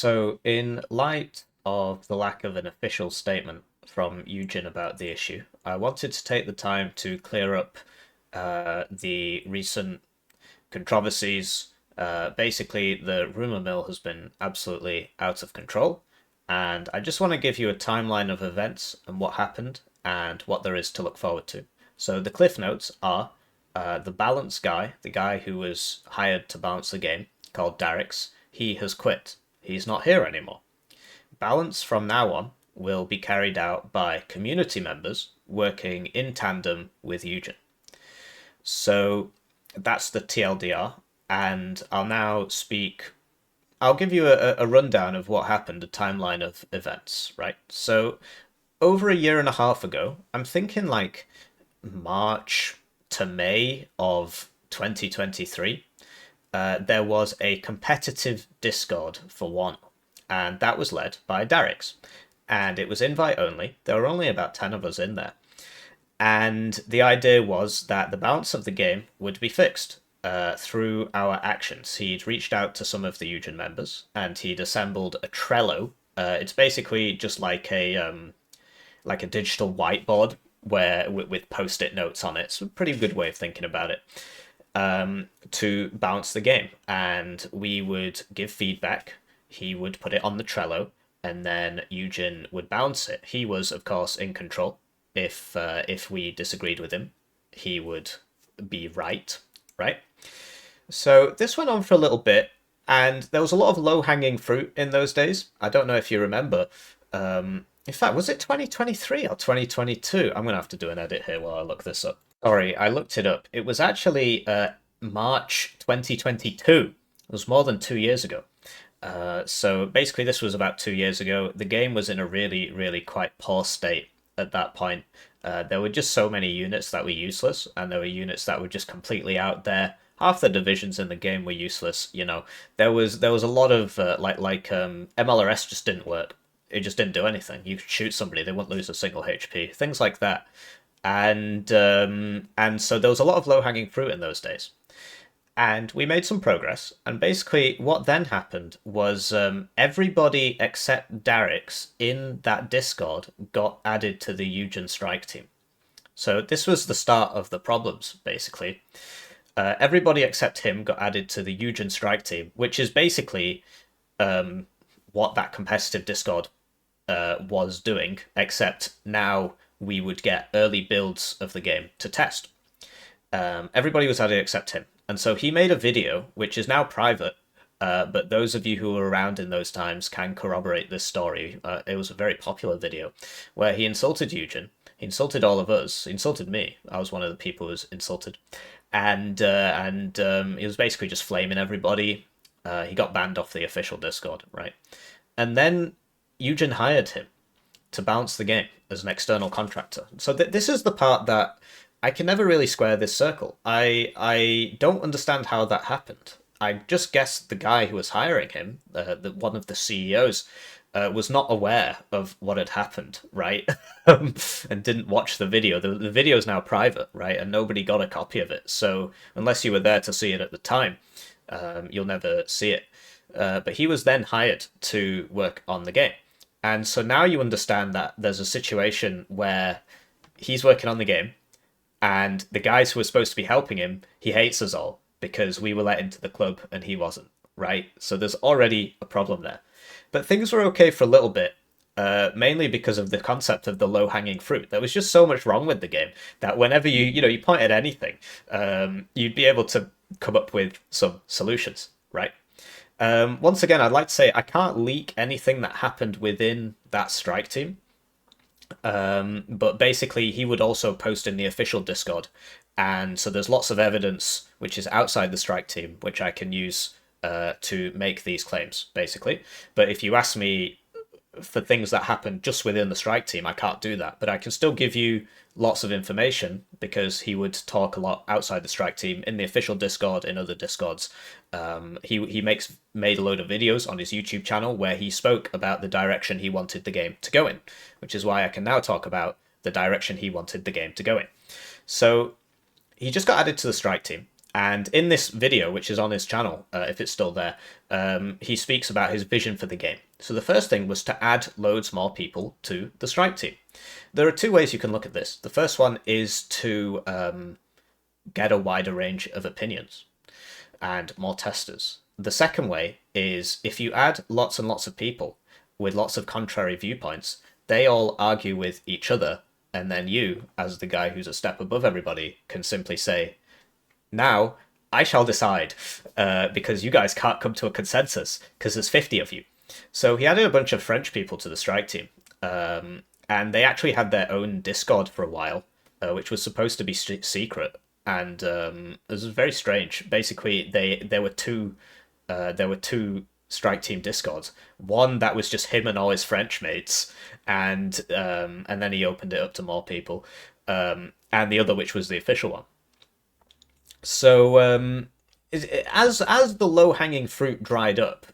So, in light of the lack of an official statement from Eugen about the issue, I wanted to take the time to clear up the recent controversies. Basically, the rumor mill has been absolutely out of control, and I just want to give you a timeline of events and what happened and what there is to look forward to. So, the cliff notes are the balance guy, the guy who was hired to balance the game, called Darix, he has quit. He's not here anymore. Balance from now on will be carried out by community members working in tandem with Eugen. So that's the TLDR, and I'll give you a rundown of what happened, a timeline of events, right? So over a year and a half ago, I'm thinking like March to May of 2023, there was a competitive Discord for Warno, and that was led by Darix. And it was invite only. There were only about 10 of us in there. And the idea was that the balance of the game would be fixed through our actions. He'd reached out to some of the Eugen members, and he'd assembled a Trello. It's basically just like a digital whiteboard where with post-it notes on it. It's a pretty good way of thinking about it. To balance the game, and we would give feedback. He would put it on the Trello, and then Eugen would balance it. He was, of course, in control. If we disagreed with him, he would be right, right? So this went on for a little bit, and there was a lot of low-hanging fruit in those days. I don't know if you remember. In fact, was it 2023 or 2022? I'm going to have to do an edit here while I look this up. Sorry, I looked it up. It was actually March 2022. It was more than 2 years ago. So basically, this was about 2 years ago. The game was in a really, really quite poor state at that point. There were just so many units that were useless, and there were units that were just completely out there. Half the divisions in the game were useless. You know, there was a lot of MLRS just didn't work. It just didn't do anything. You could shoot somebody, they wouldn't lose a single HP. Things like that. And so there was a lot of low-hanging fruit in those days. And we made some progress, and basically what then happened was everybody except Darix in that Discord got added to the Eugen strike team. So this was the start of the problems, basically. Everybody except him got added to the Eugen strike team, which is basically what that competitive Discord was doing, except now we would get early builds of the game to test. Everybody was added except him. And so he made a video, which is now private, but those of you who were around in those times can corroborate this story. It was a very popular video, where he insulted Eugen, he insulted all of us, he insulted me. I was one of the people who was insulted. And he was basically just flaming everybody. He got banned off the official Discord, right? And then Eugen hired him to balance the game as an external contractor. So this is the part that I can never really square this circle. I don't understand how that happened. I just guess the guy who was hiring him, one of the CEOs, was not aware of what had happened, right? And didn't watch the video. The video is now private, right? And nobody got a copy of it. So unless you were there to see it at the time, you'll never see it. But he was then hired to work on the game. And so now you understand that there's a situation where he's working on the game, and the guys who were supposed to be helping him, he hates us all because we were let into the club and he wasn't, right? So there's already a problem there. But things were okay for a little bit, mainly because of the concept of the low-hanging fruit. There was just so much wrong with the game that whenever you point at anything, you'd be able to come up with some solutions, right? Once again, I'd like to say I can't leak anything that happened within that strike team. But basically, he would also post in the official Discord, and so there's lots of evidence which is outside the strike team, which I can use to make these claims, basically. But if you ask me for things that happen just within the strike team, I can't do that. But I can still give you lots of information because he would talk a lot outside the strike team in the official Discord, in other Discords. He made a load of videos on his YouTube channel where he spoke about the direction he wanted the game to go in, which is why I can now talk about the direction he wanted the game to go in. So he just got added to the strike team, And in this video, which is on his channel, if it's still there, he speaks about his vision for the game. So the first thing was to add loads more people to the strike team. There are two ways you can look at this. The first one is to get a wider range of opinions and more testers. The second way is if you add lots and lots of people with lots of contrary viewpoints, they all argue with each other, and then you, as the guy who's a step above everybody, can simply say, now I shall decide, because you guys can't come to a consensus because there's 50 of you. So he added a bunch of French people to the strike team, and they actually had their own Discord for a while, which was supposed to be secret, and it was very strange. Basically, there were two strike team Discords. One that was just him and all his French mates, and then he opened it up to more people, and the other, which was the official one. So as the low hanging fruit dried up,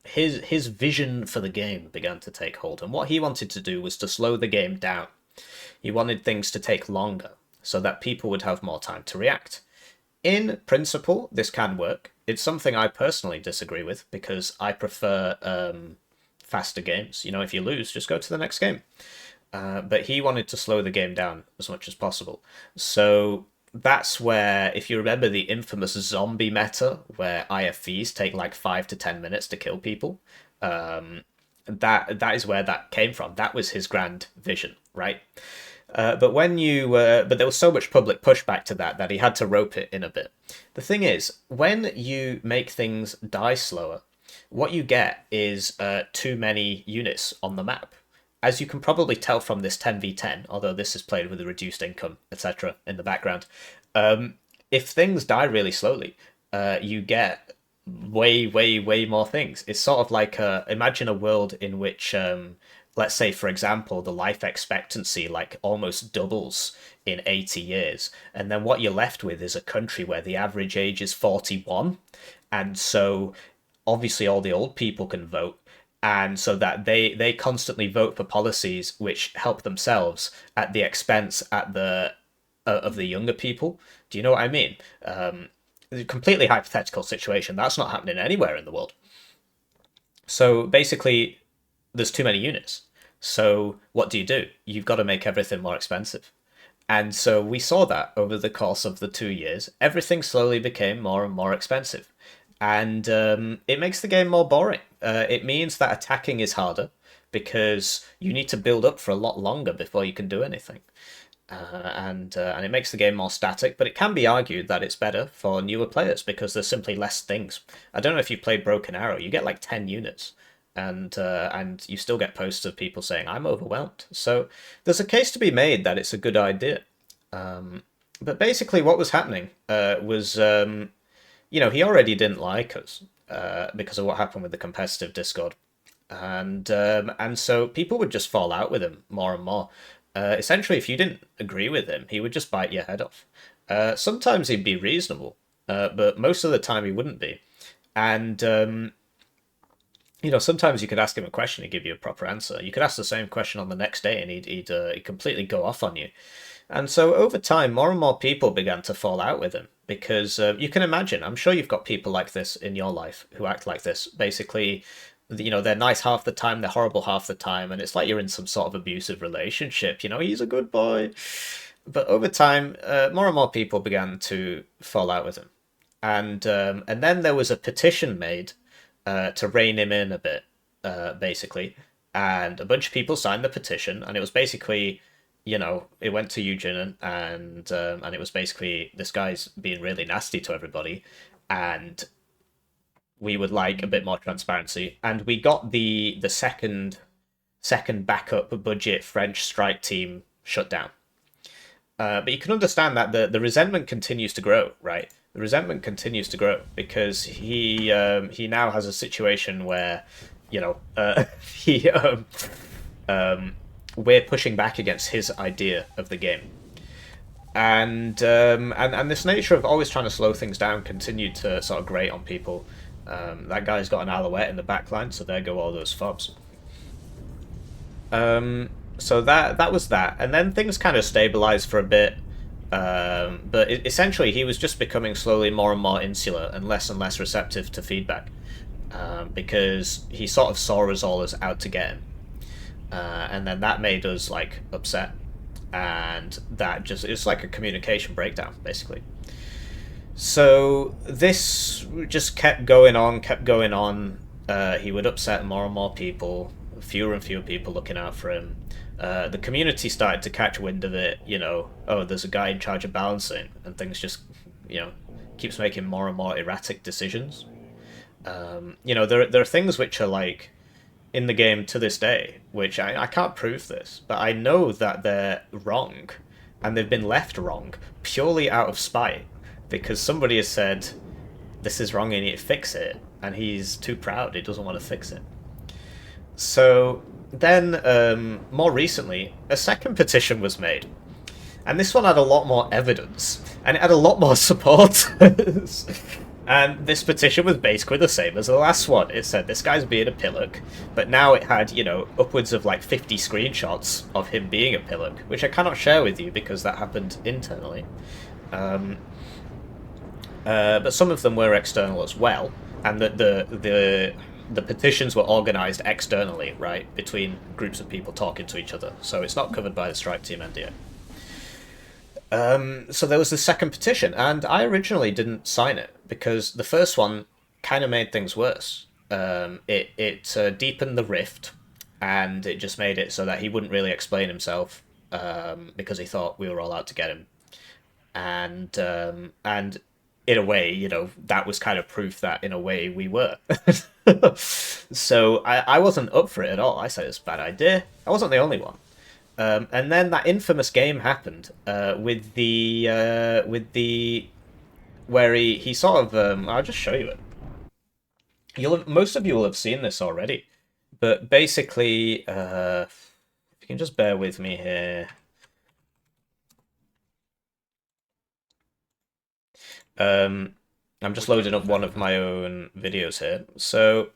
his vision for the game began to take hold, and what he wanted to do was to slow the game down. He wanted things to take longer so that people would have more time to react. In principle, this can work. It's something I personally disagree with because I prefer faster games. You know, if you lose, just go to the next game. But he wanted to slow the game down as much as possible. So that's where, if you remember the infamous zombie meta, where IFVs take like 5 to 10 minutes to kill people, that is where that came from. That was his grand vision, right? But there was so much public pushback to that he had to rope it in a bit. The thing is, when you make things die slower, what you get is too many units on the map. As you can probably tell from this 10v10, although this is played with a reduced income, etc. in the background, if things die really slowly, you get way more things. It's sort of like, imagine a world in which, let's say, for example, the life expectancy like almost doubles in 80 years. And then what you're left with is a country where the average age is 41. And so obviously all the old people can vote. And so that they constantly vote for policies which help themselves at the expense of the younger people. Do you know what I mean? A completely hypothetical situation. That's not happening anywhere in the world. So basically, there's too many units. So what do? You've got to make everything more expensive. And so we saw that over the course of the 2 years. Everything slowly became more and more expensive. And it makes the game more boring. It means that attacking is harder because you need to build up for a lot longer before you can do anything. And it makes the game more static, but it can be argued that it's better for newer players because there's simply less things. I don't know if you played Broken Arrow, you get like 10 units, and you still get posts of people saying, I'm overwhelmed. So there's a case to be made that it's a good idea. But basically what was happening was, he already didn't like us because of what happened with the competitive Discord. And so people would just fall out with him more and more. Essentially, if you didn't agree with him, he would just bite your head off. Sometimes he'd be reasonable, but most of the time he wouldn't be. And, sometimes you could ask him a question and give you a proper answer. You could ask the same question on the next day and he'd completely go off on you. And so over time, more and more people began to fall out with him because you can imagine, I'm sure you've got people like this in your life who act like this. Basically, they're nice half the time, they're horrible half the time, and it's like you're in some sort of abusive relationship. He's a good boy. But over time, more and more people began to fall out with him. And then there was a petition made to rein him in a bit, basically. And a bunch of people signed the petition, and it was basically, it went to Eugene, and it was basically, this guy's being really nasty to everybody, and we would like a bit more transparency. And we got the second backup budget French strike team shut down. But you can understand that the resentment continues to grow, right? The resentment continues to grow because he now has a situation where, we're pushing back against his idea of the game. And this nature of always trying to slow things down continued to sort of grate on people. That guy's got an Alouette in the backline, so there go all those fobs. So that was that, and then things kind of stabilized for a bit. But essentially, he was just becoming slowly more and more insular and less receptive to feedback, because he sort of saw us all as out to get him, and then that made us like upset, and that just it's like a communication breakdown basically. So this just kept going on, kept going on. He would upset more and more people, fewer and fewer people looking out for him. The community started to catch wind of it, oh, there's a guy in charge of balancing, and things just, you know, keeps making more and more erratic decisions. There are things which are like in the game to this day, which I can't prove this, but I know that they're wrong, and they've been left wrong purely out of spite, because somebody has said, this is wrong, you need to fix it, and he's too proud, he doesn't want to fix it. So then, more recently, a second petition was made, and this one had a lot more evidence, and it had a lot more supporters. And this petition was basically the same as the last one. It said this guy's being a pillock, but now it had, upwards of like 50 screenshots of him being a pillock, which I cannot share with you because that happened internally. But some of them were external as well, and the petitions were organised externally, right, between groups of people talking to each other. So it's not covered by the Strike Team NDA. So there was the second petition, and I originally didn't sign it because the first one kind of made things worse. It deepened the rift, and it just made it so that he wouldn't really explain himself, because he thought we were all out to get him, and in a way, that was kind of proof that in a way we were. So I wasn't up for it at all. I said it's a bad idea. I wasn't the only one. And then that infamous game happened, with the where he sort of I'll just show you it. Most of you will have seen this already, but basically, if you can just bear with me here. I'm just loading up one of my own videos here. So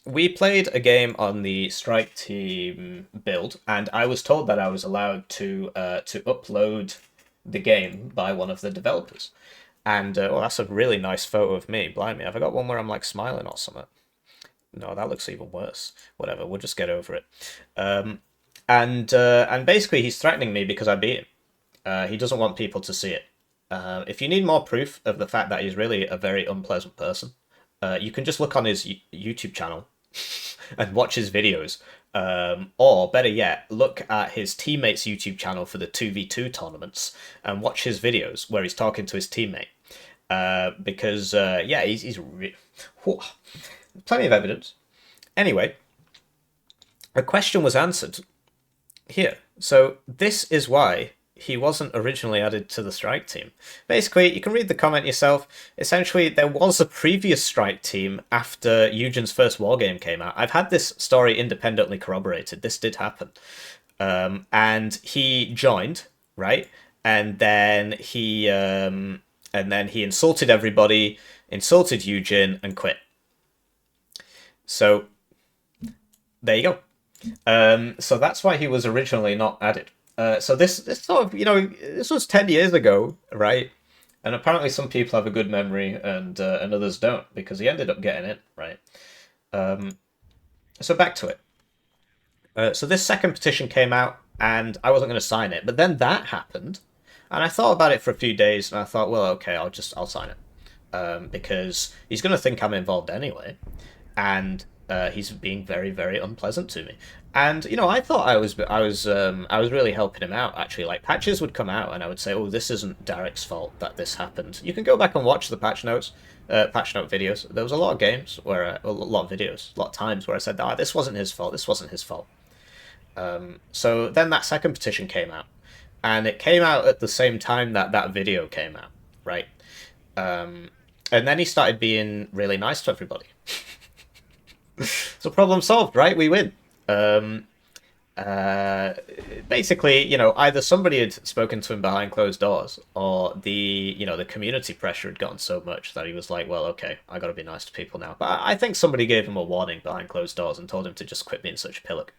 we played a game on the Strike Team build, and I was told that I was allowed to upload the game by one of the developers. And well, that's a really nice photo of me. Blimey, have I got one where I'm like smiling or something? No, that looks even worse. Whatever, we'll just get over it. And basically, he's threatening me because I beat him. He doesn't want people to see it. If you need more proof of the fact that he's really a very unpleasant person, you can just look on his YouTube channel and watch his videos. Or better yet, look at his teammates' YouTube channel for the 2v2 tournaments and watch his videos where he's talking to his teammate. Because, yeah, he's plenty of evidence. Anyway, a question was answered here. So this is why he wasn't originally added to the Strike Team. Basically, you can read the comment yourself. Essentially, there was a previous Strike Team after Eugen's first wargame came out. I've had this story independently corroborated. This did happen. And he joined, right? And then he insulted everybody, insulted Eugen, and quit. So there you go. So that's why he was originally not added. So this sort of, this was 10 years ago, right? And apparently some people have a good memory and others don't, because he ended up getting it, right? So back to it. So this second petition came out, and I wasn't going to sign it. But then that happened, and I thought about it for a few days, and I thought, well, okay, I'll sign it. Because he's going to think I'm involved anyway. And he's being very, very unpleasant to me. And I thought I was really helping him out, actually. Like, patches would come out and I would say, oh, this isn't Derek's fault that this happened. You can go back and watch the patch note videos. There was a lot of games where a lot of times where I said, this wasn't his fault, this wasn't his fault. So then that second petition came out, and it came out at the same time that video came out, right? And then he started being really nice to everybody. So problem solved, right? We win. Basically, either somebody had spoken to him behind closed doors, or the community pressure had gotten so much that he was like, well, okay, I gotta be nice to people now. But I think somebody gave him a warning behind closed doors and told him to just quit being such a pillock.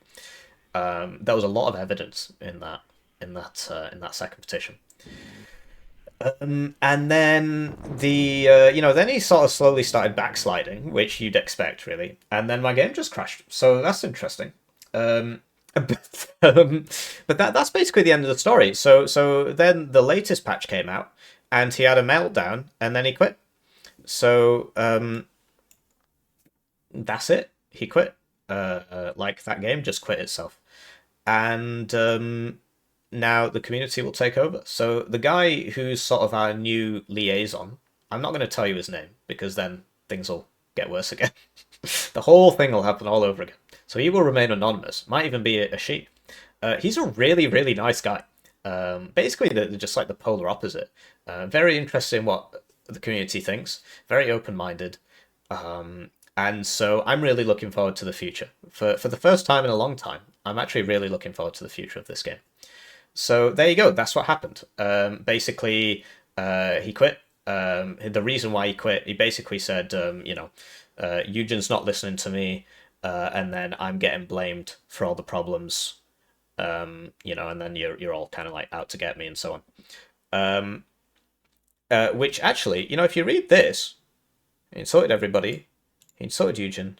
There was a lot of evidence in that second petition. And then then he sort of slowly started backsliding, which you'd expect, really. And then my game just crashed. So that's interesting. But that's basically the end of the story. So then the latest patch came out, and he had a meltdown, and then he quit. So that's it. He quit. Like that game just quit itself, and now the community will take over. So the guy who's sort of our new liaison, I'm not going to tell you his name because then things will get worse again. The whole thing will happen all over again. So he will remain anonymous. Might even be a sheep. He's a really, really nice guy. Basically, just like the polar opposite. Very interested in what the community thinks. Very open-minded. And so I'm really looking forward to the future. For the first time in a long time, I'm actually really looking forward to the future of this game. So there you go. That's what happened. Basically, he quit. The reason why he quit, he basically said, Eugen's not listening to me, and then I'm getting blamed for all the problems, and then you're all kind of like out to get me and so on. Which actually, if you read this, he insulted everybody. He insulted Eugen.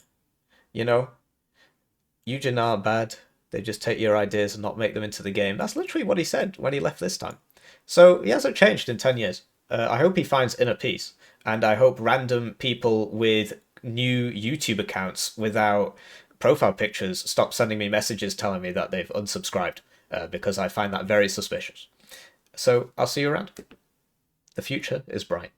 Eugen aren't bad. They just take your ideas and not make them into the game. That's literally what he said when he left this time. So he hasn't changed in 10 years. I hope he finds inner peace. And I hope random people with new YouTube accounts without profile pictures stop sending me messages telling me that they've unsubscribed. Because I find that very suspicious. So I'll see you around. The future is bright.